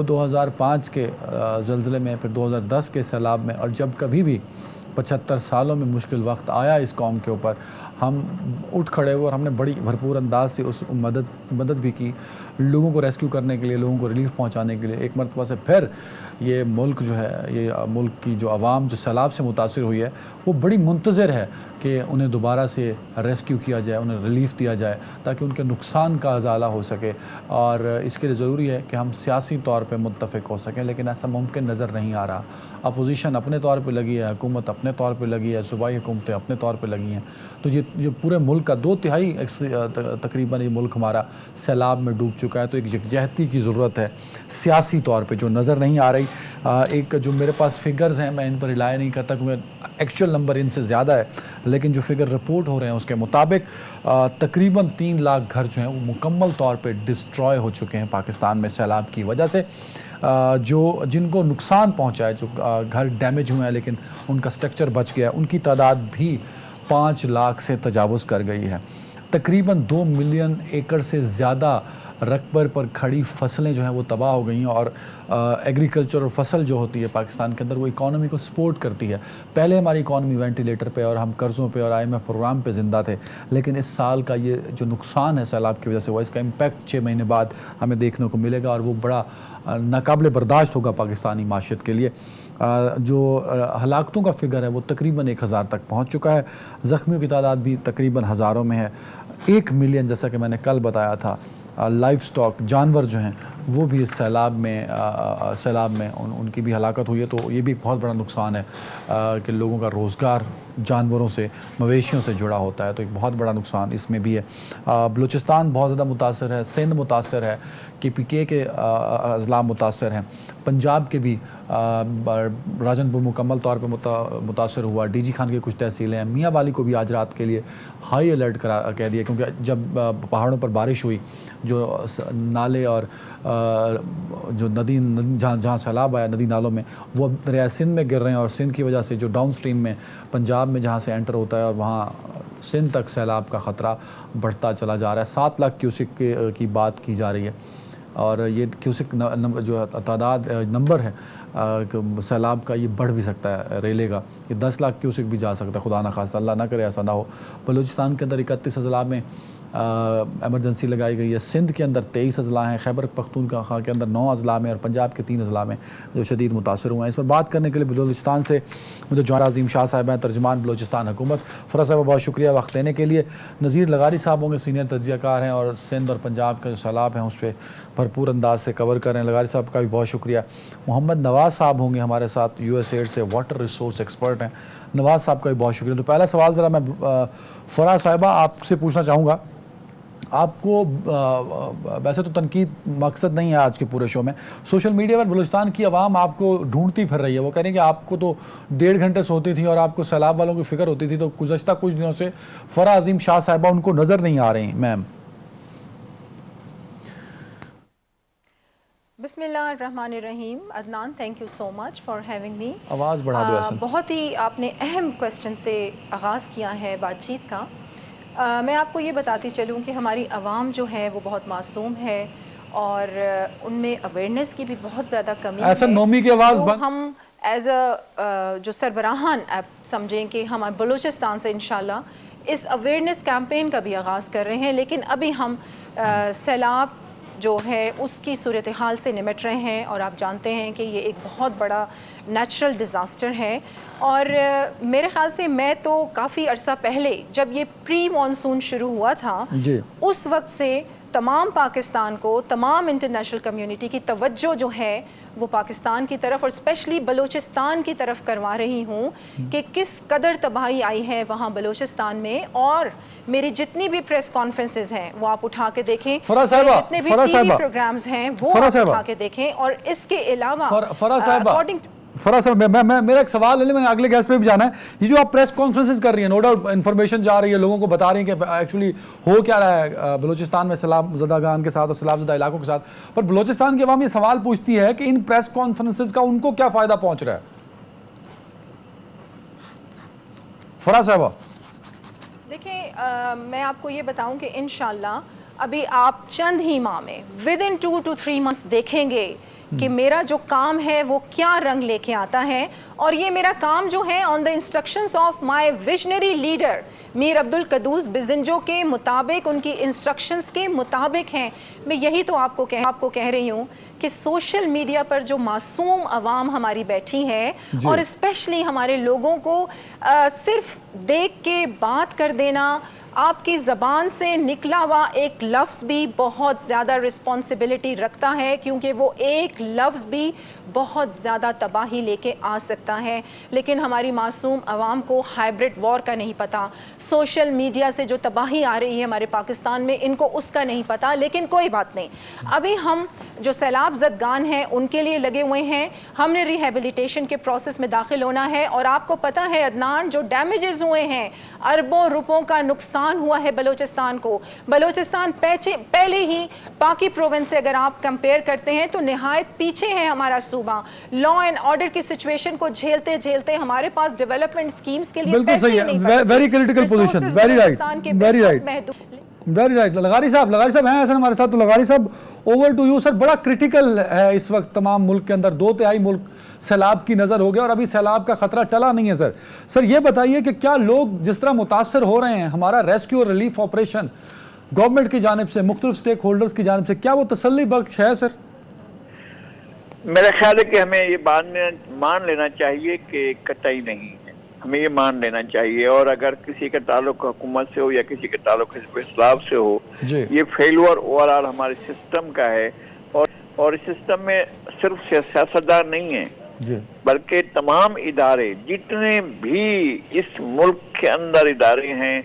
2005 کے زلزلے میں، پھر 2010 کے سیلاب میں، اور جب کبھی بھی 75 سالوں میں مشکل وقت آیا اس قوم کے اوپر، ہم اٹھ کھڑے ہوئے اور ہم نے بڑی بھرپور انداز سے اس مدد بھی کی، لوگوں کو ریسکیو کرنے کے لیے، لوگوں کو ریلیف پہنچانے کے لیے۔ ایک مرتبہ سے پھر یہ ملک جو ہے، یہ ملک کی جو عوام جو سیلاب سے متاثر ہوئی ہے، وہ بڑی منتظر ہے کہ انہیں دوبارہ سے ریسکیو کیا جائے، انہیں ریلیف دیا جائے تاکہ ان کے نقصان کا ازالہ ہو سکے۔ اور اس کے لیے ضروری ہے کہ ہم سیاسی طور پہ متفق ہو سکیں، لیکن ایسا ممکن نظر نہیں آ رہا۔ اپوزیشن اپنے طور پہ لگی ہے، حکومت اپنے طور پہ لگی ہے، صوبائی حکومتیں اپنے طور پہ لگی ہیں، تو یہ پورے ملک کا 2/3 تقریباً یہ ملک ہمارا سیلاب میں ڈوب چکا ہے۔ تو ایک یکجہتی کی ضرورت ہے سیاسی طور پہ، جو نظر نہیں آ رہی۔ ایک جو میرے پاس فگرز ہیں، میں ان پر رلائے نہیں کرتا کیونکہ ایکچوئل نمبر ان سے زیادہ ہے، لیکن جو فگر رپورٹ ہو رہے ہیں اس کے مطابق تقریباً 3 لاکھ گھر جو ہیں وہ مکمل طور پہ ڈسٹرائے ہو چکے ہیں پاکستان میں سیلاب کی وجہ سے۔ جن کو نقصان پہنچا ہے، جو گھر ڈیمیج ہوئے ہیں لیکن ان کا سٹرکچر بچ گیا ہے، ان کی تعداد بھی 5 لاکھ سے تجاوز کر گئی ہے۔ تقریباً 2 ملین ایکڑ سے زیادہ رقبے پر کھڑی فصلیں جو ہیں وہ تباہ ہو گئی ہیں، اور ایگریکلچر اور فصل جو ہوتی ہے پاکستان کے اندر، وہ اکانومی کو سپورٹ کرتی ہے۔ پہلے ہماری اکانومی وینٹیلیٹر پہ اور ہم قرضوں پہ اور IMF پروگرام پہ زندہ تھے، لیکن اس سال کا یہ جو نقصان ہے سیلاب کی وجہ سے، وہ اس کا امپیکٹ 6 مہینے بعد ہمیں دیکھنے کو ملے گا، اور وہ بڑا ناقابل برداشت ہوگا پاکستانی معیشت کے لیے۔ جو ہلاکتوں کا فگر ہے وہ تقریباً 1000 تک پہنچ چکا ہے، زخمیوں کی تعداد بھی تقریباً ہزاروں میں ہے۔ 1 ملین جیسا کہ میں نے کل بتایا تھا لائف سٹاک، جانور جو ہیں وہ بھی اس سیلاب میں ان کی بھی ہلاکت ہوئی ہے۔ تو یہ بھی بہت بڑا نقصان ہے کہ لوگوں کا روزگار جانوروں سے، مویشیوں سے جڑا ہوتا ہے، تو ایک بہت بڑا نقصان اس میں بھی ہے۔ بلوچستان بہت زیادہ متاثر ہے، سندھ متاثر ہے، KPK کے اضلاع متاثر ہیں، پنجاب کے بھی راجن پور مکمل طور پہ متاثر ہوا، DG خان کی کچھ تحصیلیں ہیں، میاں والی کو بھی آج رات کے لیے ہائی الرٹ کہہ دیا، کیونکہ جب پہاڑوں پر بارش ہوئی، جو نالے اور جو ندی جہاں سیلاب آیا ندی نالوں میں، وہ دریا سندھ میں گر رہے ہیں، اور سندھ کی وجہ سے جو ڈاؤن سٹریم میں پنجاب میں جہاں سے انٹر ہوتا ہے اور وہاں سندھ تک سیلاب کا خطرہ بڑھتا چلا جا رہا ہے۔ 7 لاکھ کیوسک کی بات کی جا رہی ہے، اور یہ کیوسک جو تعداد نمبر ہے سیلاب کا، یہ بڑھ بھی سکتا ہے، ریلے گا، یہ 10 لاکھ کیوسک بھی جا سکتا ہے، خدا نخواستہ، اللہ نہ کرے ایسا نہ ہو۔ بلوچستان کے اندر 31 اضلاع میں ایمرجنسی لگائی گئی ہے، سندھ کے اندر 23 اضلاع ہیں، خیبر پختونخوا کے اندر 9 اضلاع میں، اور پنجاب کے 3 اضلاع میں جو شدید متاثر ہوئے ہیں۔ اس پر بات کرنے کے لیے بلوچستان سے مجھے جوہر عظیم شاہ صاحب ہیں، ترجمان بلوچستان حکومت۔ فرا صاحب بہت شکریہ وقت دینے کے لیے۔ نذیر لغاری صاحب ہوں گے، سینئر تجزیہ کار ہیں، اور سندھ اور پنجاب کا جو سیلاب ہیں اس پہ بھرپور انداز سے کور کر رہے ہیں۔ لغاری صاحب کا بھی بہت شکریہ۔ محمد نواز صاحب ہوں گے ہمارے ساتھ، USAID سے واٹر ریسورس ایکسپرٹ ہیں، نواز صاحب کا بھی بہت شکریہ۔ تو پہلا سوال ذرا میں فرا صاحبہ آپ سے پوچھنا چاہوں گا، آپ کو ویسے تو تنقید مقصد نہیں ہے آج کے پورے شو میں، سوشل میڈیا پر بلوچستان کی عوام آپ کو ڈھونڈتی پھر رہی ہے، وہ کہہ رہے ہیں کہ آپ کو تو 1.5 گھنٹے سوتی تھی اور آپ کو سیلاب والوں کی فکر ہوتی تھی، تو گزشتہ کچھ دنوں سے فرا عظیم شاہ صاحبہ ان کو نظر نہیں آ رہی میم۔ بسم اللہ الرحمن الرحیم۔ Adnan, thank you so much for having me. آواز بڑھا دو ایسا۔ بہت ہی آپ نے اہم کویسچن سے آغاز کیا ہے بات چیت کا۔ میں آپ کو یہ بتاتی چلوں کہ ہماری عوام جو ہے وہ بہت معصوم ہے، اور ان میں اویئرنیس کی بھی بہت زیادہ کمی ہے۔ ایسا نومی کی آواز بند۔ ہم ایز جو سربراہان آپ سمجھیں کہ ہم بلوچستان سے انشاءاللہ اس اویئرنیس کیمپین کا بھی آغاز کر رہے ہیں، لیکن ابھی ہم سیلاب جو ہے اس کی صورتحال سے نمٹ رہے ہیں، اور آپ جانتے ہیں کہ یہ ایک بہت بڑا نیچرل ڈیزاسٹر ہے۔ اور میرے خیال سے میں تو کافی عرصہ پہلے جب یہ پری مانسون شروع ہوا تھا اس وقت سے تمام پاکستان کو، تمام انٹرنیشنل کمیونٹی کی توجہ جو ہے وہ پاکستان کی طرف اور اسپیشلی بلوچستان کی طرف کروا رہی ہوں کہ کس قدر تباہی آئی ہے وہاں بلوچستان میں۔ اور میری جتنی بھی پریس کانفرنسز ہیں وہ آپ اٹھا کے دیکھیں، جتنے بھی ٹی وی پروگرامز ہیں وہ آپ اٹھا کے دیکھیں، اور اس کے علاوہ فرا صاحب میرا ایک سوال ہے، میں نے اگلے گیسٹ پہ بھی جانا ہے، یہ جو آپ پریس کانفرنسز کر رہی ہیں، نو ڈاؤٹ انفارمیشن جا رہی ہے، لوگوں کو بتا رہی ہیں کہ ایکچولی ہو کیا رہا ہے بلوچستان میں سیلاب زدگان کے ساتھ اور سیلاب زدہ علاقوں کے ساتھ، پر بلوچستان کی عوام یہ سوال پوچھتی ہے کہ ان پریس کانفرنسز کا ان کو کیا فائدہ پہنچ رہا ہے؟ فرا صاحبہ دیکھیں، میں آپ کو یہ بتاؤں کہ انشاءاللہ ابھی آپ چند ہی ماہ میں ود ان 2 to 3 months دیکھیں گے کہ میرا جو کام ہے وہ کیا رنگ لے کے آتا ہے، اور یہ میرا کام جو ہے on the instructions of my visionary leader Mir Abdul Quddus Bizenjo کے مطابق، ان کی انسٹرکشنز کے مطابق ہیں۔ میں یہی تو آپ کو کہہ رہی ہوں کہ سوشل میڈیا پر جو معصوم عوام ہماری بیٹھی ہے، اور اسپیشلی ہمارے لوگوں کو صرف دیکھ کے بات کر دینا، آپ کی زبان سے نکلا ہوا ایک لفظ بھی بہت زیادہ رسپانسبلٹی رکھتا ہے، کیونکہ وہ ایک لفظ بھی بہت زیادہ تباہی لے کے آ سکتا ہے۔ لیکن ہماری معصوم عوام کو ہائبرڈ وار کا نہیں پتہ، سوشل میڈیا سے جو تباہی آ رہی ہے ہمارے پاکستان میں، ان کو اس کا نہیں پتہ۔ لیکن کوئی بات نہیں، ابھی ہم جو سیلاب زدگان ہیں ان کے لیے لگے ہوئے ہیں، ہم نے ریہیبلیٹیشن کے پروسیس میں داخل ہونا ہے۔ اور آپ کو پتہ ہے عدنان، جو ڈیمیجز ہوئے ہیں، اربوں روپوں کا نقصان ہوا ہے بلوچستان کو۔ بلوچستان پہلے ہی باقی پروونس سے اگر آپ کمپیئر کرتے ہیں تو نہایت پیچھے ہے ہمارا صوبہ۔ لا اینڈ آرڈر کی سچویشن کو جھیلتے جھیلتے ہمارے پاس ڈیولپمنٹ سکیمز کے لیے پیسے ہی نہیں بچتے۔ Very critical position, very right, very right, very right. لغاری صاحب ہیں ایسا ہمارے ساتھ، تو لغاری صاحب اوور ٹو یو سر۔ بڑا کریٹیکل ہے اس وقت تمام ملک کے اندر، 2/3 ملک سیلاب کی نظر ہو گیا، اور ابھی سیلاب کا خطرہ ٹلا نہیں ہے سر۔ سر یہ بتائیے کہ کیا لوگ جس طرح متاثر ہو رہے ہیں، ہمارا ریسکیو اور ریلیف آپریشن گورنمنٹ کی جانب سے، مختلف سٹیک ہولڈرز کی جانب سے، کیا وہ تسلی بخش ہے سر؟ میرا خیال ہے کہ ہمیں یہ مان لینا چاہیے کہ قطعی نہیں ہے، ہمیں یہ مان لینا چاہیے۔ اور اگر کسی کا تعلق حکومت سے ہو یا کسی کا تعلق حزب اسلاف سے ہو، یہ فیلور اوور آل ہمارے سسٹم کا ہے۔ اور اس سسٹم میں صرف سیاستدان نہیں ہیں، بلکہ تمام ادارے، جتنے بھی اس ملک کے اندر ادارے ہیں،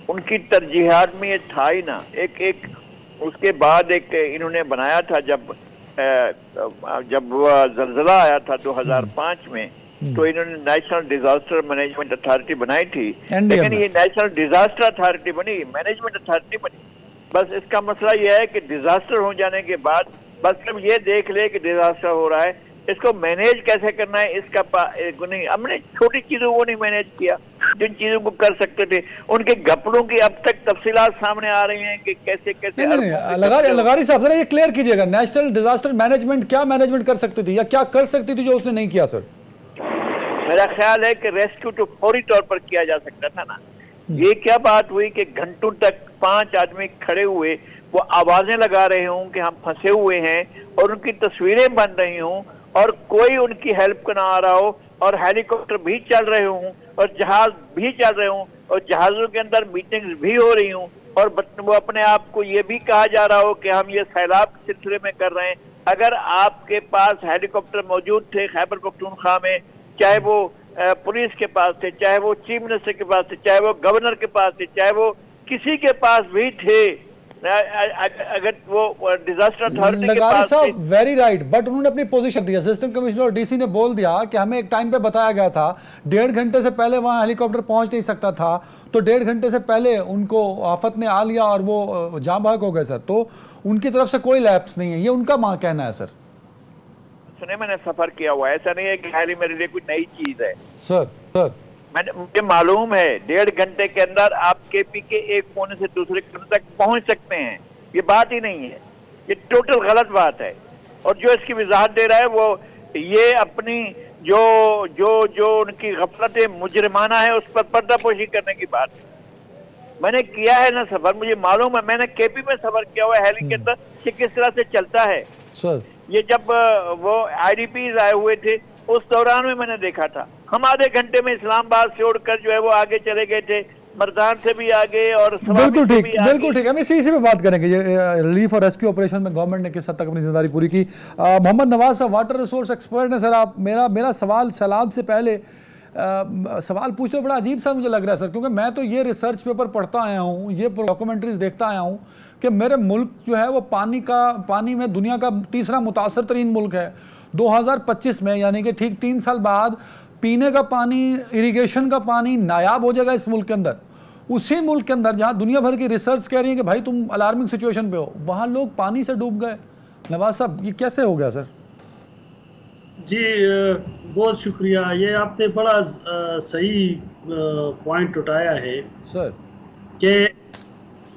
ان کی ترجیحات میں یہ تھا ہی نا۔ ایک اس کے بعد ایک انہوں نے بنایا تھا، جب وہ زلزلہ آیا تھا 2005 میں، تو انہوں نے نیشنل ڈیزاسٹر مینجمنٹ اتھارٹی بنائی تھی، لیکن یہ نیشنل ڈیزاسٹر اتھارٹی بنی، مینجمنٹ اتھارٹی بنی۔ بس اس کا مسئلہ یہ ہے کہ ڈیزاسٹر ہو جانے کے بعد بس ہم یہ دیکھ لے کہ ڈیزاسٹر ہو رہا ہے، اس کو مینیج کیسے کرنا ہے، اس کا نہیں، ہم نے چھوٹی چیزوں کو نہیں مینیج کیا، جن چیزوں کو کر سکتے تھے ان کے گھپلوں کی اب تک تفصیلات سامنے آ رہی ہیں کہ کیسے لغاری صاحب ذرا یہ کلیئر کیجئے گا، نیشنل ڈیزاسٹر مینجمنٹ کیا مینجمنٹ کر سکتی تھی یا کیا کر سکتی تھی جو اس نے نہیں کیا سر؟ میرا خیال ہے کہ ریسکیو تو فوری طور پر کیا جا سکتا تھا نا۔ یہ کیا بات ہوئی کہ گھنٹوں تک 5 آدمی کھڑے ہوئے، وہ آوازیں لگا رہے ہوں کہ ہم پھنسے ہوئے ہیں، اور ان کی تصویریں بن رہی ہوں، اور کوئی ان کی ہیلپ کو نہ آ رہا ہو، اور ہیلی کاپٹر بھی چل رہے ہوں، اور جہاز بھی چل رہے ہوں، اور جہازوں کے اندر میٹنگز بھی ہو رہی ہوں، اور وہ اپنے آپ کو یہ بھی کہا جا رہا ہو کہ ہم یہ سیلاب کے سلسلے میں کر رہے ہیں۔ اگر آپ کے پاس ہیلی کاپٹر موجود تھے خیبر پختونخوا میں، چاہے وہ پولیس کے پاس تھے، چاہے وہ چیف منسٹر کے پاس تھے، چاہے وہ گورنر کے پاس تھے، چاہے وہ کسی کے پاس بھی تھے، اگر وہ ڈیزاسٹر اتھارٹی کے پاس تھے۔ ویری رائٹ، بٹ انہوں نے اپنی پوزیشن دی، اسسٹنٹ کمشنر اور ڈی سی نے بول دیا کہ ہمیں ایک ٹائم پہ بتایا گیا تھا 1.5 گھنٹے سے پہلے وہاں ہیلی کاپٹر پہنچ نہیں سکتا تھا، تو 1.5 گھنٹے سے پہلے ان کو آفت نے آ لیا اور وہ جاں بحق ہو گئے سر۔ تو ان کی طرف سے کوئی لیپس نہیں ہے، یہ ان کا ماں کہنا ہے سر۔ سنے میں نے سفر کیا ہوا، ایسا نہیں ہے کہ ہیلی میرے لیے کوئی نئی چیز ہے سر۔ مجھے معلوم ہے 1.5 گھنٹے کے اندر آپ کے پی کے ایک کونے سے دوسرے کونے تک پہنچ سکتے ہیں، یہ بات ہی نہیں ہے، یہ ٹوٹل غلط بات ہے۔ اور جو اس کی وضاحت دے رہا ہے وہ یہ اپنی جو ان کی غفلت مجرمانہ ہے اس پر پردہ پوشی کرنے کی بات ہے۔ میں نے کیا ہے نا سفر، مجھے معلوم ہے، میں نے کے پی میں سفر کیا ہوا ہے ہیلی کے اندر کہ کس طرح سے چلتا ہے سر۔ یہ جب وہ آئی ڈی پیز آئے ہوئے تھے اس دوران میں نے دیکھا تھا، ہم آدھے گھنٹے میں اسلام آباد سے اڑ کر جو ہے وہ آگے چلے گئے تھے، مردان سے بھی آگے اور بالکل ٹھیک، بالکل ٹھیک، ہم اسی پہ بات کریں گے، یہ ریلیف اور ریسکیو آپریشن میں گورنمنٹ نے کس حد تک اپنی ذمہ داری پوری کی۔ محمد نواز صاحب واٹر ریسورس ایکسپرٹ ہیں سر، آپ میرا سوال سیلاب سے پہلے سوال پوچھتے ہوئے بڑا عجیب سا مجھے لگ رہا ہے سر، کیونکہ میں تو یہ ریسرچ پیپر پڑھتا آیا ہوں، یہ ڈاکومنٹریز دیکھتا آیا ہوں کہ میرے ملک جو ہے وہ پانی میں دنیا کا تیسرا متاثر ترین ملک ہے۔ 2025 میں یعنی کہ ٹھیک 3 سال بعد پینے کا پانی، اریگیشن کا پانی نایاب ہو جائے گا اس ملک کے اندر۔ اسی ملک کے اندر جہاں دنیا بھر کی ریسرچ کہہ رہی ہیں کہ بھائی تم الارمنگ سچویشن پہ ہو، وہاں لوگ پانی سے ڈوب گئے۔ نواز صاحب یہ کیسے ہو گیا سر؟ جی بہت شکریہ، یہ آپ نے بڑا صحیح پوائنٹ اٹھایا ہے سر کہ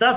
10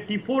84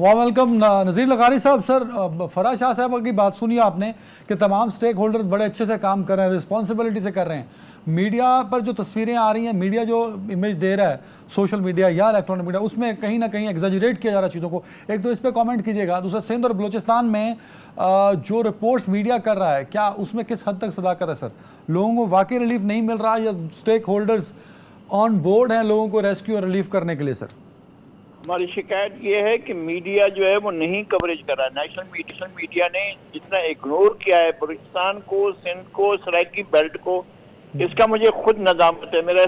ویلکم نذیر لغاری صاحب. سر فرح شاہ صاحب کی بات سنی آپ نے کہ تمام سٹیک ہولڈرز بڑے اچھے سے کام کر رہے ہیں, رسپانسبلٹی سے کر رہے ہیں. میڈیا پر جو تصویریں آ رہی ہیں, میڈیا جو امیج دے رہا ہے سوشل میڈیا یا الیکٹرانک میڈیا, اس میں کہیں نہ کہیں ایگزیجریٹ کیا جا رہا ہے چیزوں کو. ایک تو اس پہ کامنٹ کیجیے گا. دوسرا سندھ اور بلوچستان میں جو رپورٹس میڈیا کر رہا ہے, کیا اس میں کس حد تک صداقت ہے سر؟ لوگوں کو واقعی ریلیف نہیں مل رہا یا سٹیک ہولڈرز آن بورڈ ہیں لوگوں کو ریسکیو اور ریلیف کرنے کے لیے؟ سر ہماری شکایت یہ ہے کہ میڈیا جو ہے وہ نہیں کوریج کر رہا ہے. نیشنل میڈیا نے جتنا اگنور کیا ہے بلوچستان کو, سندھ کو, سرائکی بیلٹ کو, اس کا مجھے خود ندامت ہے. میرا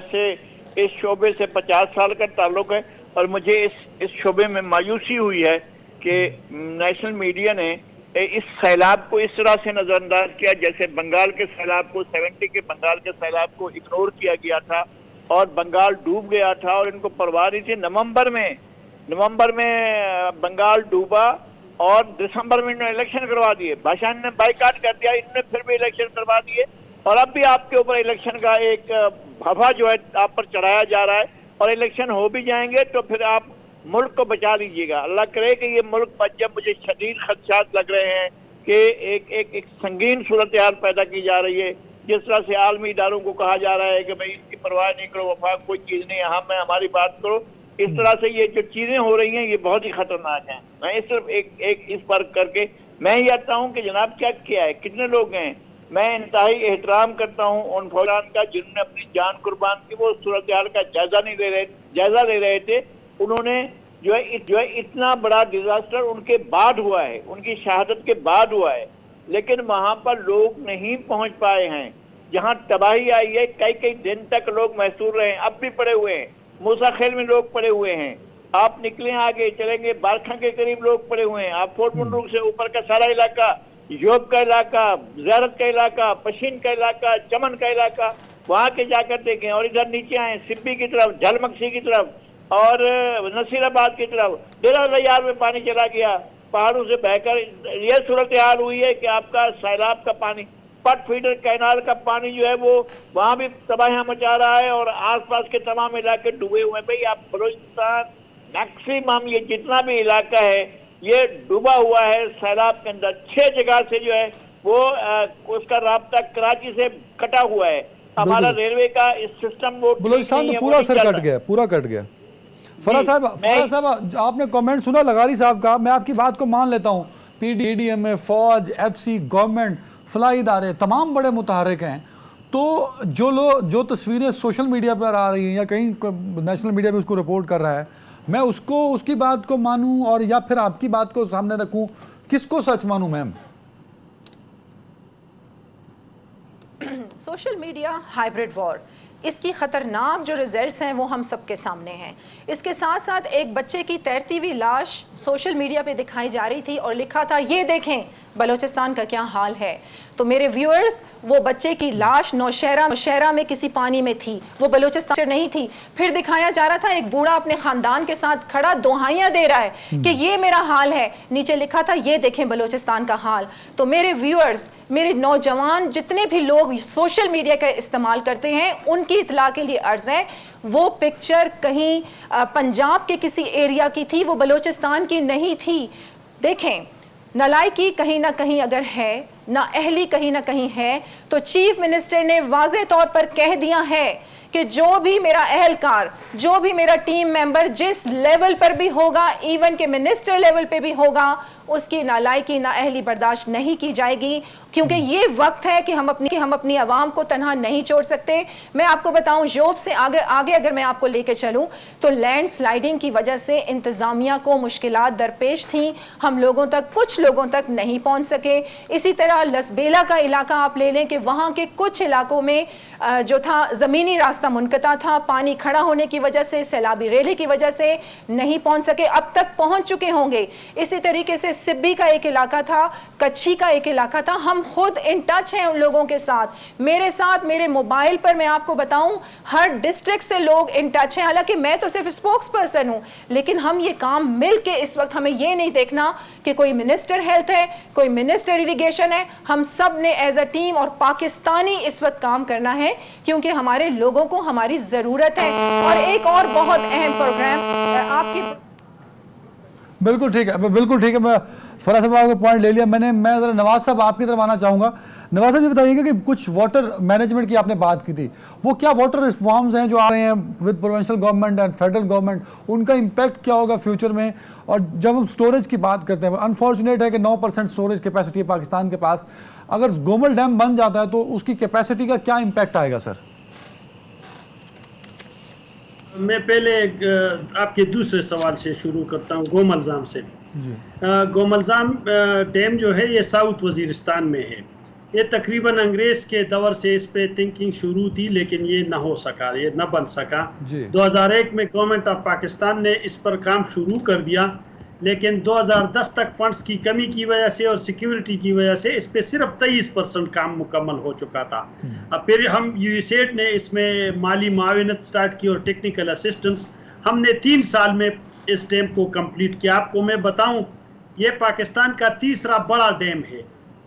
اس شعبے سے 50 سال کا تعلق ہے اور مجھے اس شعبے میں مایوسی ہوئی ہے کہ نیشنل میڈیا نے اس سیلاب کو اس طرح سے نظر انداز کیا جیسے بنگال کے سیلاب کو, 70 کے بنگال کے سیلاب کو اگنور کیا گیا تھا اور بنگال ڈوب گیا تھا اور ان کو پرواہ نہیں تھی. نومبر میں بنگال ڈوبا اور دسمبر میں انہوں نے الیکشن کروا دیے. بادشاہ نے بائیکاٹ کر دیا, انہوں نے پھر بھی الیکشن کروا دیے اور اب بھی آپ کے اوپر الیکشن کا ایک بھوا جو ہے آپ پر چڑھایا جا رہا ہے. اور الیکشن ہو بھی جائیں گے تو پھر آپ ملک کو بچا لیجیے گا. اللہ کرے کہ یہ ملک پر جب مجھے شدید خدشات لگ رہے ہیں کہ ایک سنگین صورتحال پیدا کی جا رہی ہے, جس طرح سے عالمی اداروں کو کہا جا رہا ہے کہ بھئی اس کی پرواہ نہیں کرو, وفاق کوئی چیز نہیں, یہاں میں ہماری بات کرو. اس طرح سے یہ جو چیزیں ہو رہی ہیں یہ بہت ہی خطرناک ہیں. میں صرف ایک اس پر کر کے میں یہ چاہتا ہوں کہ جناب کیا ہے, کتنے لوگ ہیں. میں انتہائی احترام کرتا ہوں ان فوجیوں کا جنہوں نے اپنی جان قربان کی. وہ صورتحال کا جائزہ لے رہے تھے. انہوں نے جو ہے اتنا بڑا ڈیزاسٹر ان کے بعد ہوا ہے, ان کی شہادت کے بعد ہوا ہے, لیکن وہاں پر لوگ نہیں پہنچ پائے ہیں. جہاں تباہی آئی ہے کئی دن تک لوگ محصور رہے ہیں, اب بھی پڑے ہوئے ہیں. موسیٰ خیل میں لوگ پڑے ہوئے ہیں. آپ نکلیں آگے چلیں گے بارکھا کے قریب لوگ پڑے ہوئے ہیں. آپ فورٹ منڈوک سے اوپر کا سارا علاقہ, یوب کا علاقہ, زیارت کا علاقہ, پشین کا علاقہ, چمن کا علاقہ, وہاں کے جا کر دیکھیں. اور ادھر نیچے آئیں سبی کی طرف, جھل مکسی کی طرف اور نصیر آباد کی طرف. ڈیرہ غیار میں پانی چلا گیا پہاڑوں سے بہ کر. یہ صورتحال ہوئی ہے کہ آپ کا سیلاب کا پانی, پٹ فیڈر کینال کا پانی جو ہے وہ وہاں بھی تباہیاں مچا رہا ہے اور آس پاس کے تمام علاقے ڈوبے ہوئے ہیں. بھئی آپ بلوچستان میکسیمم یہ جتنا بھی علاقہ ہے یہ ڈوبا ہوا ہے سیلاب کے اندر. 6 جگہ سے جو ہے وہ اس کا رابطہ کراچی سے کٹا ہوا ہے. ہمارا ریلوے کا اس سسٹم وہ بلوچستان تو پورا سر کٹ گیا. فرح صاحب آپ نے کامنٹ سنا لغاری صاحب کا, میں آپ کی بات کو مان لیتا ہوں. پی ڈی ایم اے, فوج, ایف سی, گورنمنٹ, فلائی ادارے تمام بڑے متحرک ہیں. تو جو تصویریں سوشل میڈیا پر آ رہی ہیں یا کہیں نیشنل میڈیا بھی اس کو رپورٹ کر رہا ہے, میں اس کی بات کو مانوں اور یا پھر آپ کی بات کو سامنے رکھوں, کس کو سچ مانوں میم؟ سوشل میڈیا ہائیبرڈ وار, اس کی خطرناک جو ریزلٹس ہیں وہ ہم سب کے سامنے ہیں. اس کے ساتھ ساتھ ایک بچے کی تیرتی ہوئی لاش سوشل میڈیا پہ دکھائی جا رہی تھی اور لکھا تھا یہ دیکھیں بلوچستان کا کیا حال ہے. تو میرے ویورز, وہ بچے کی لاش نوشہرہ میں کسی پانی میں تھی, وہ بلوچستان نہیں تھی. پھر دکھایا جا رہا تھا ایک بوڑھا اپنے خاندان کے ساتھ کھڑا دہائیاں دے رہا ہے کہ یہ میرا حال ہے, نیچے لکھا تھا یہ دیکھیں بلوچستان کا حال. تو میرے ویورز, میرے نوجوان جتنے بھی لوگ سوشل میڈیا کا استعمال کرتے ہیں, ان کی اطلاع کے لیے عرض ہے, وہ پکچر کہیں پنجاب کے کسی ایریا کی تھی, وہ بلوچستان کی نہیں تھی. دیکھیں, نالائکی کہیں نہ کہیں اگر ہے, نہ اہلی کہیں نہ کہیں ہے, تو چیف منسٹر نے واضح طور پر کہہ دیا ہے کہ جو بھی میرا اہلکار, جو بھی میرا ٹیم ممبر جس لیول پر بھی ہوگا, ایون کہ منسٹر لیول پہ بھی ہوگا, اس کی نالائکی نہ اہلی برداشت نہیں کی جائے گی. کیونکہ یہ وقت ہے کہ ہم اپنی عوام کو تنہا نہیں چھوڑ سکتے. میں آپ کو بتاؤں, یوب سے آگے اگر میں آپ کو لے کے چلوں تو لینڈ سلائیڈنگ کی وجہ سے انتظامیہ کو مشکلات درپیش تھیں, ہم لوگوں تک, کچھ لوگوں تک نہیں پہنچ سکے. اسی طرح لسبیلا کا علاقہ آپ لے لیں کہ وہاں کے کچھ علاقوں میں جو تھا زمینی راستہ منقطع تھا, پانی کھڑا ہونے کی وجہ سے, سیلابی ریلے کی وجہ سے نہیں پہنچ سکے, اب تک پہنچ چکے ہوں گے. اسی طریقے سے سبی کا ایک علاقہ تھا, کچھی کا ایک علاقہ تھا. ہم خود ان ٹچ ہیں ان لوگوں کے ساتھ, میرے موبائل پر میں آپ کو بتاؤں ہر ڈسٹرکٹ سے لوگ ان ٹچ ہیں. حالانکہ میں تو صرف اسپوکس پرسن ہوں, لیکن ہم یہ کام مل کے اس وقت, ہمیں یہ نہیں دیکھنا کہ کوئی منسٹر ہیلتھ ہے, کوئی منسٹر اریگیشن ہے, ہم سب نے ایز اے ٹیم اور پاکستانی اس وقت کام کرنا ہے کیونکہ ہمارے لوگوں کو ہماری ضرورت ہے. اور ایک اور بہت اہم پروگرام آپ کی بالکل ٹھیک ہے، بالکل ٹھیک ہے. میں فراز صاحب کو پوائنٹ لے لیا میں نے. میں ذرا نواز صاحب آپ کی طرف آنا چاہوں گا. نواز صاحب یہ بتائیے گا کہ کچھ واٹر مینجمنٹ کی آپ نے بات کی تھی, وہ کیا واٹر ریفارمز ہیں جو آ رہے ہیں with provincial government and federal government, ان کا امپیکٹ کیا ہوگا فیوچر میں؟ اور جب ہم سٹوریج کی بات کرتے ہیں, انفارچونیٹ ہے کہ 9% سٹوریج کیپیسٹی ہے پاکستان کے پاس, اگر گومل ڈیم بن جاتا ہے تو اس کی کیپیسٹی کا کیا امپیکٹ آئے گا سر؟ میں پہلے آپ کے دوسرے سوال سے شروع کرتا ہوں, گوملزام سے. گوملزام ڈیم جو ہے یہ ساؤتھ وزیرستان میں ہے. یہ تقریباً انگریز کے دور سے اس پہ تھنکنگ شروع تھی, لیکن یہ نہ ہو سکا, یہ نہ بن سکا. 2001 میں گورنمنٹ آف پاکستان نے اس پر کام شروع کر دیا, لیکن 2010 تک فنڈز کی کمی کی وجہ سے اور سیکیورٹی کی وجہ سے اس پہ صرف 23% کام مکمل ہو چکا تھا. اب پھر ہم USAID نے اس میں مالی معاونت سٹارٹ کی اور ٹیکنیکل اسسٹنس. ہم نے 3 سال میں اس ڈیم کو کمپلیٹ کیا. آپ کو میں بتاؤں, یہ پاکستان کا تیسرا بڑا ڈیم ہے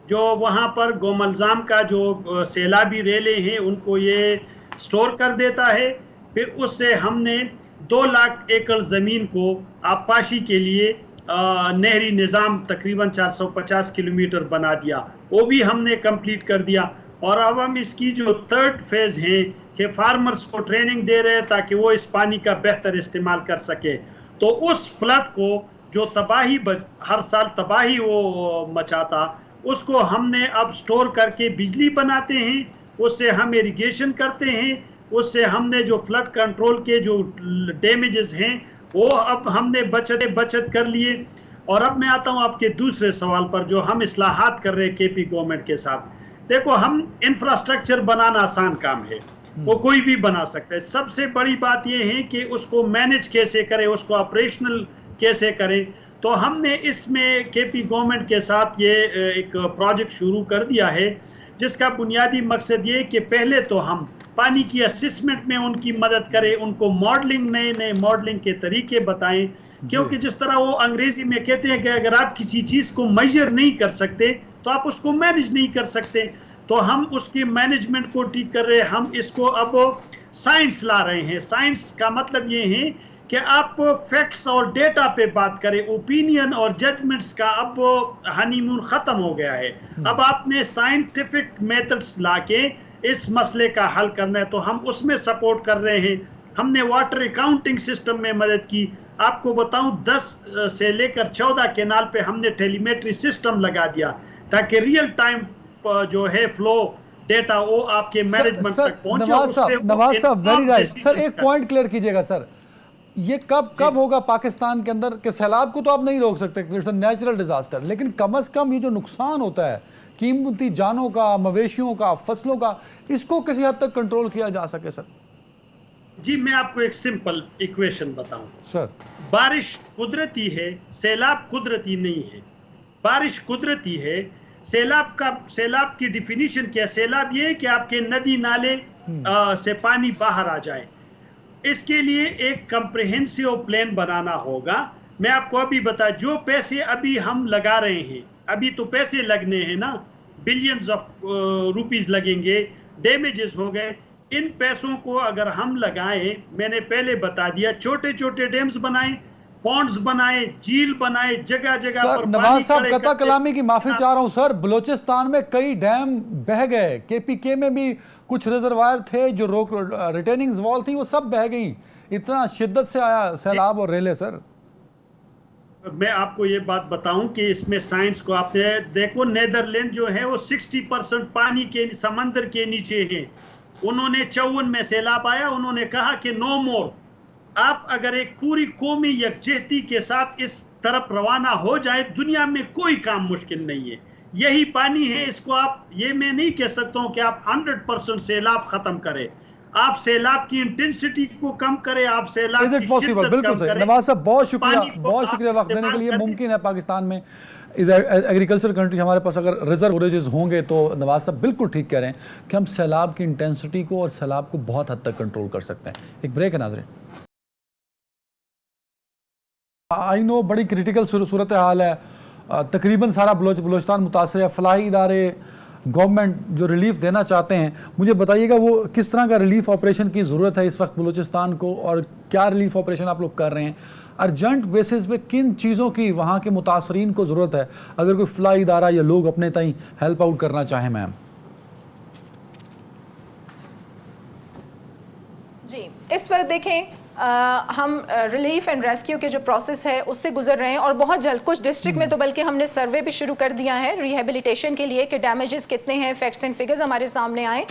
جو وہاں پر گوملزام کا جو سیلابی ریلیں ہیں ان کو یہ سٹور کر دیتا ہے. پھر اس سے ہم نے 2 لاکھ ایکڑ زمین کو آبپاشی کے لیے نہری نظام تقریباً 450 کلومیٹر بنا دیا, وہ بھی ہم نے کمپلیٹ کر دیا. اور اب ہم اس کی جو 3rd فیز ہیں کہ فارمرز کو ٹریننگ دے رہے ہیں تاکہ وہ اس پانی کا بہتر استعمال کر سکے. تو اس فلڈ کو جو تباہی ہر سال تباہی وہ مچاتا, اس کو ہم نے اب سٹور کر کے بجلی بناتے ہیں, اس سے ہم ایریگیشن کرتے ہیں, اس سے ہم نے جو فلڈ کنٹرول کے جو ڈیمیجز ہیں وہ اب ہم نے بچت کر لیے. اور اب میں آتا ہوں آپ کے دوسرے سوال پر, جو ہم اصلاحات کر رہے ہیں KP گورنمنٹ کے ساتھ. دیکھو, ہم انفراسٹرکچر بنانا آسان کام ہے, وہ کوئی بھی بنا سکتا ہے. سب سے بڑی بات یہ ہے کہ اس کو مینج کیسے کرے, اس کو آپریشنل کیسے کرے. تو ہم نے اس میں KP گورنمنٹ کے ساتھ یہ ایک پروجیکٹ شروع کر دیا ہے, جس کا بنیادی مقصد یہ کہ پہلے تو ہم پانی کی اسسمنٹ میں ان کی مدد کریں, ان کو ماڈلنگ, نئے ماڈلنگ کے طریقے بتائیں. کیونکہ جس طرح وہ انگریزی میں کہتے ہیں کہ اگر آپ کسی چیز کو میجر نہیں کر سکتے تو آپ اس کو مینج نہیں کر سکتے. تو ہم اس کی مینجمنٹ کو ٹھیک کر رہے ہیں. ہم اس کو اب سائنس لا رہے ہیں. سائنس کا مطلب یہ ہے کہ آپ فیکٹس اور ڈیٹا پہ بات کریں. اوپینین اور ججمنٹس کا اب ہنی مون ختم ہو گیا ہے. اب آپ نے سائنٹیفک میتھڈس لا کے اس مسئلے کا حل کرنا ہے, تو ہم اس میں سپورٹ کر رہے ہیں. ہم نے واٹر اکاؤنٹنگ سسٹم میں مدد کی. آپ کو بتاؤں 10 سے لے کر 14 کینال پہ ہم نے ٹیلی میٹری سسٹم لگا دیا تاکہ ریئل ٹائم جو ہے فلو ڈیٹا وہ آپ کے مینجمنٹ تک پہنچے. نواز صاحب ویری رائٹ سر, ایک پوائنٹ کلیئر کیجئے گا سر, یہ کب ہوگا پاکستان کے اندر کہ سیلاب کو تو آپ نہیں روک سکتے, اٹس اے نیچرل ڈیزاسٹر, لیکن کم از کم یہ جو نقصان ہوتا ہے قیمتی جانوں کا, مویشیوں کا, فصلوں کا, اس کو کسی حد تک کنٹرول کیا جا سکے سر؟ جی, میں آپ کو ایک سمپل ایکویشن بتاؤں سر. بارش قدرتی ہے, سیلاب قدرتی نہیں ہے. بارش قدرتی ہے. سیلاب کی ڈیفینیشن کیا؟ سیلاب یہ ہے کہ آپ کے ندی نالے سے پانی باہر آ جائے. اس کے لیے ایک کمپریہنسو پلان بنانا ہوگا. میں آپ کو ابھی بتا, جو پیسے ابھی ہم لگا رہے ہیں, ابھی تو پیسے لگنے ہیں نا, بلینز آف روپیز لگیں گے, ڈیمیجز ہو گئے. ان پیسوں کو اگر ہم لگائیں, میں نے پہلے بتا دیا, چھوٹے چھوٹے ڈیمز بنائیں, پونڈز بنائیں, جھیل بنائیں, جگہ جگہ پر. نواز صاحب قطع کلامی کی معافی چاہ رہا ہوں سر, بلوچستان میں کئی ڈیم بہ گئے, KPK میں بھی کچھ ریزروائر تھے جو ریٹیننگز وال تھی, وہ سب بہ گئیں. اتنا شدت سے آیا سیلاب اور ریلے سر. میں آپ کو یہ بات بتاؤں کہ اس میں سائنس کو آپ نے دیکھو, نیدرلینڈ جو ہے وہ 60% پانی کے سمندر کے نیچے ہیں. انہوں نے 54 میں سیلاب آیا, انہوں نے کہا کہ نو مور. آپ اگر ایک پوری قومی یکجہتی کے ساتھ اس طرف روانہ ہو جائے, دنیا میں کوئی کام مشکل نہیں ہے. یہی پانی ہے, اس کو آپ, یہ میں نہیں کہہ سکتا ہوں کہ آپ 100% سیلاب ختم کریں. آپ سیلاب کی انٹینسٹی کو کم کریں, آپ سیلاب کی شدت کم کریں. نواز صاحب بہت شکریہ وقت دینے کے لیے. ممکن ہے پاکستان میں ایگریکلچر کنٹری, ہمارے پاس اگر ریزرو اوریجز ہوں گے تو نواز صاحب بالکل ٹھیک کہہ رہے ہیں کہ ہم سیلاب کی انٹینسٹی کو اور سیلاب کو بہت حد تک کنٹرول کر سکتے ہیں. ایک بریک ہے ناظرین. آئی نو بڑی کریٹیکل صورتحال ہے, تقریباً سارا بلوچستان متاثر ہے. فلاحی ادارے, گورنمنٹ جو ریلیف دینا چاہتے ہیں, مجھے بتائیے گا وہ کس طرح کا ریلیف آپریشن کی ضرورت ہے اس وقت بلوچستان کو, اور کیا ریلیف آپریشن آپ لوگ کر رہے ہیں؟ ارجنٹ بیسس پہ کن چیزوں کی وہاں کے متاثرین کو ضرورت ہے اگر کوئی فلائی ادارہ یا لوگ اپنے تئیں ہیلپ آؤٹ کرنا چاہیں میم؟ جی اس وقت دیکھیں ہم ریلیف اینڈ ریسکیو کے جو پروسیس ہے اس سے گزر رہے ہیں اور بہت جلد کچھ ڈسٹرکٹ میں تو بلکہ ہم نے سروے بھی شروع کر دیا ہے ریہیبلیٹیشن کے لیے کہ ڈیمیجز کتنے ہیں، فیکٹس اینڈ فگرز ہمارے سامنے آئیں.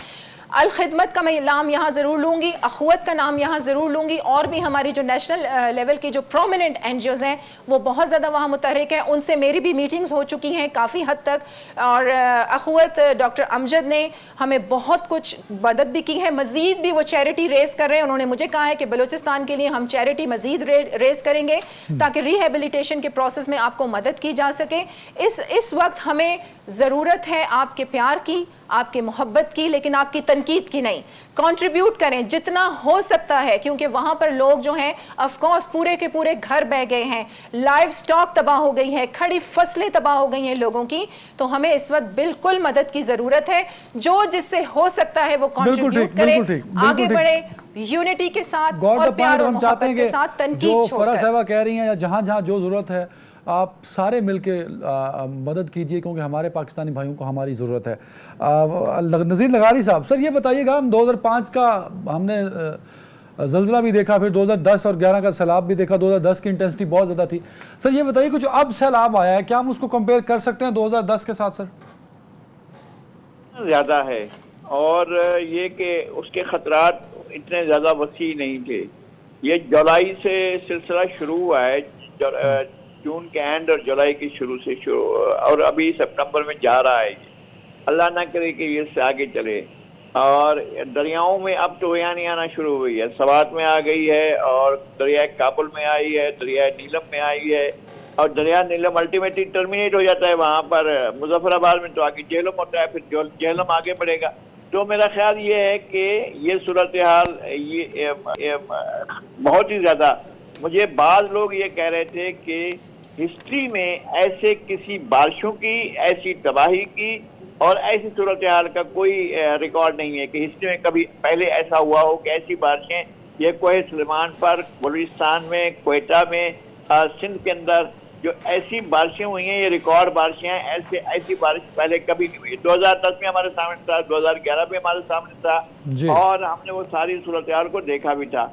الخدمت کا میں نام یہاں ضرور لوں گی، اخوت کا نام یہاں ضرور لوں گی، اور بھی ہماری جو نیشنل لیول کی جو پرومیننٹ این جی اوز ہیں وہ بہت زیادہ وہاں متحرک ہیں، ان سے میری بھی میٹنگز ہو چکی ہیں کافی حد تک. اور اخوت ڈاکٹر امجد نے ہمیں بہت کچھ مدد بھی کی ہے، مزید بھی وہ چیریٹی ریز کر رہے ہیں. انہوں نے مجھے کہا ہے کہ بلوچستان کے لیے ہم چیریٹی مزید ریز کریں گے تاکہ ریہیبلیٹیشن کے پروسیس میں آپ کو مدد کی جا سکے. اس وقت ہمیں ضرورت ہے آپ کے پیار کی، آپ کی محبت کی، لیکن آپ کی تنقید کی نہیں. کنٹریبیوٹ کریں جتنا ہو سکتا ہے، کیونکہ وہاں پر لوگ جو ہیں آف کورس پورے کے پورے گھر بہ گئے ہیں، لائف سٹاک تباہ ہو گئی ہے، کھڑی فصلیں تباہ ہو گئی ہیں لوگوں کی. تو ہمیں اس وقت بالکل مدد کی ضرورت ہے. جو جس سے ہو سکتا ہے وہ کنٹریبیوٹ کرے، آگے بڑھے یونٹی کے ساتھ اور پیار اور محبت کے ساتھ، تنقید چھوڑ کر. فرا صاحبہ کہہ رہی ہیں جہاں جہاں جو ضرورت ہے آپ سارے مل کے مدد کیجئے کیونکہ ہمارے پاکستانی بھائیوں کو ہماری ضرورت ہے. نذیر لغاری صاحب، سر یہ بتائیے گا، ہم 2005 کا ہم نے زلزلہ بھی دیکھا، پھر 2010 اور 11 کا سیلاب بھی دیکھا. 2010 کی انٹینسٹی بہت زیادہ تھی. سر یہ بتائیے کہ جو اب سیلاب آیا ہے کیا ہم اس کو کمپیئر کر سکتے ہیں 2010 کے ساتھ؟ سر زیادہ ہے، اور یہ کہ اس کے خطرات اتنے زیادہ وسیع نہیں تھے. یہ جولائی سے سلسلہ شروع ہوا ہے، جون کے اینڈ اور جولائی کی شروع سے اور ابھی سپتمبر میں جا رہا ہے. اللہ نہ کرے کہ یہ اس سے آگے چلے. اور دریاؤں میں اب تو یعنی آنا شروع ہوئی ہے، سوات میں آ گئی ہے، اور دریائے کابل میں آئی ہے، دریائے نیلم میں آئی ہے، اور دریا نیلم الٹیمیٹلی ٹرمینیٹ ہو جاتا ہے وہاں پر مظفر آباد میں، تو آگے جہلم ہوتا ہے، پھر جہلم آگے بڑھے گا. تو میرا خیال یہ ہے کہ یہ صورتحال یہ بہت ہی زیادہ، مجھے بعض لوگ یہ کہہ رہے تھے کہ ہسٹری میں ایسے کسی بارشوں کی، ایسی تباہی کی اور ایسی صورتحال کا کوئی ریکارڈ نہیں ہے کہ ہسٹری میں کبھی پہلے ایسا ہوا ہو کہ ایسی بارشیں یہ کوہ سلیمان پر، بلوچستان میں، کوئٹہ میں، سندھ کے اندر جو ایسی بارشیں ہوئی ہیں، یہ ریکارڈ بارشیں ہیں. ایسی بارش پہلے کبھی نہیں ہوئی. 2010 میں ہمارے سامنے تھا، 2011 میں ہمارے سامنے تھا، اور ہم نے وہ ساری صورتحال کو دیکھا بھی تھا.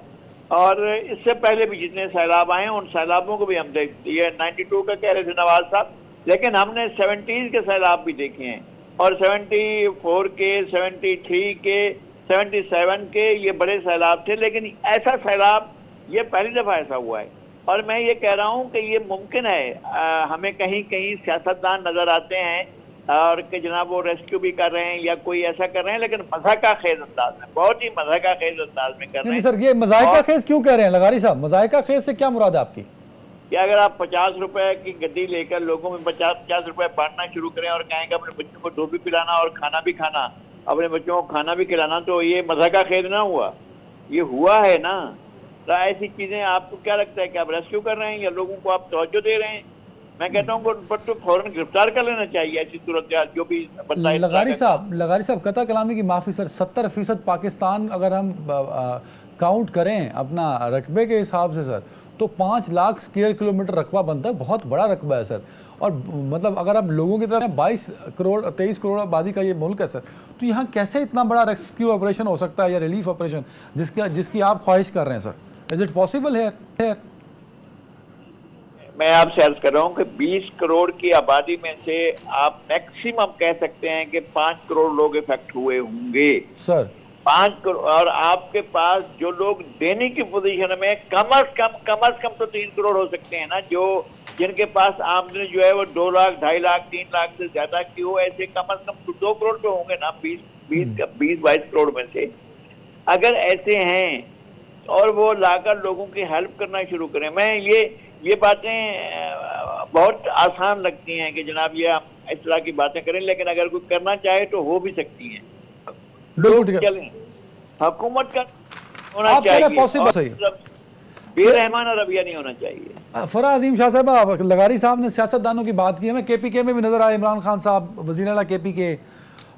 اور اس سے پہلے بھی جتنے سیلاب آئے ہیں ان سیلابوں کو بھی ہم دیکھتے ہیں. 92 کا کہہ رہے تھے نواز صاحب، لیکن ہم نے 70s کے سیلاب بھی دیکھے ہیں، اور 74 کے، 73 کے، 77 کے یہ بڑے سیلاب تھے. لیکن ایسا سیلاب یہ پہلی دفعہ ایسا ہوا ہے. اور میں یہ کہہ رہا ہوں کہ یہ ممکن ہے. ہمیں کہیں کہیں سیاستدان نظر آتے ہیں اور کہ جناب وہ ریسکیو بھی کر رہے ہیں یا کوئی ایسا کر رہے ہیں، لیکن مضحکہ خیز انداز میں، بہت ہی مضحکہ خیز انداز میں کر رہے ہیں. سر یہ مضحکہ خیز کیوں کہہ رہے ہیں لغاری صاحب؟ مضحکہ خیز سے کیا مراد ہے آپ کی؟ کہ اگر آپ 50 روپے کی گڈی لے کر لوگوں میں 50 روپے بانٹنا شروع کریں اور کہیں کہ اپنے بچوں کو دودھ بھی پلانا اور کھانا بھی کھانا، اپنے بچوں کو کھانا بھی کھلانا، تو یہ مضحکہ خیز نہ ہوا، یہ ہوا ہے نا. تو ایسی چیزیں آپ کو کیا لگتا ہے کہ آپ ریسکیو کر رہے ہیں یا لوگوں کو آپ توجہ دے رہے ہیں؟ میں کہتا ہوں کہ ان پر تو فوراً گرفتار کر لینا چاہیے ایسی صورتحال جو بھی بتائے. لغاری صاحب قطع کلامی کی معافی سر، 70% پاکستان اگر ہم کاؤنٹ کریں اپنا رقبے کے حساب سے سر تو 5 لاکھ اسکوائر کلومیٹر رقبہ بنتا ہے. بہت بڑا رقبہ ہے سر. اور مطلب اگر آپ لوگوں کی طرح 22 کروڑ 23 کروڑ آبادی کا یہ ملک ہے سر، تو یہاں کیسے اتنا بڑا ریسکیو آپریشن ہو سکتا ہے یا ریلیف آپریشن جس کی آپ خواہش کر رہے ہیں سر؟ Is it possible here? میں آپ سے عرض کر رہا ہوں کہ 20 کروڑ کی آبادی میں سے آپ میکسیمم کہہ سکتے ہیں کہ 5 کروڑ لوگ افیکٹ ہوئے ہوں گے سر. 5 کروڑ، اور آپ کے پاس جو لوگ دینے کی پوزیشن میں کم از کم تو 3 کروڑ ہو سکتے ہیں نا، جن کے پاس آمدنی جو ہے وہ 2 لاکھ 2.5 لاکھ 3 لاکھ سے زیادہ کی ہو. ایسے کم از کم تو 2 کروڑ تو ہوں گے نا 20-22 کروڑ میں سے. اگر ایسے ہیں اور وہ لا کر لوگوں کی ہیلپ کرنا شروع کریں. میں یہ باتیں بہت آسان لگتی ہیں کہ جناب یہ ہم اس طرح کی باتیں کریں، لیکن اگر کوئی کرنا چاہے تو ہو بھی سکتی ہیں. چلیں، حکومت کا ہونا چاہیے، بے رحمانہ رویہ نہیں ہونا چاہیے. فرا عظیم شاہ صاحب، لغاری صاحب نے سیاستدانوں کی بات کی ہے. میں کے پی کے میں بھی نظر آئے، عمران خان صاحب وزیر اعلیٰ کے پی کے،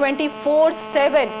24/7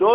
2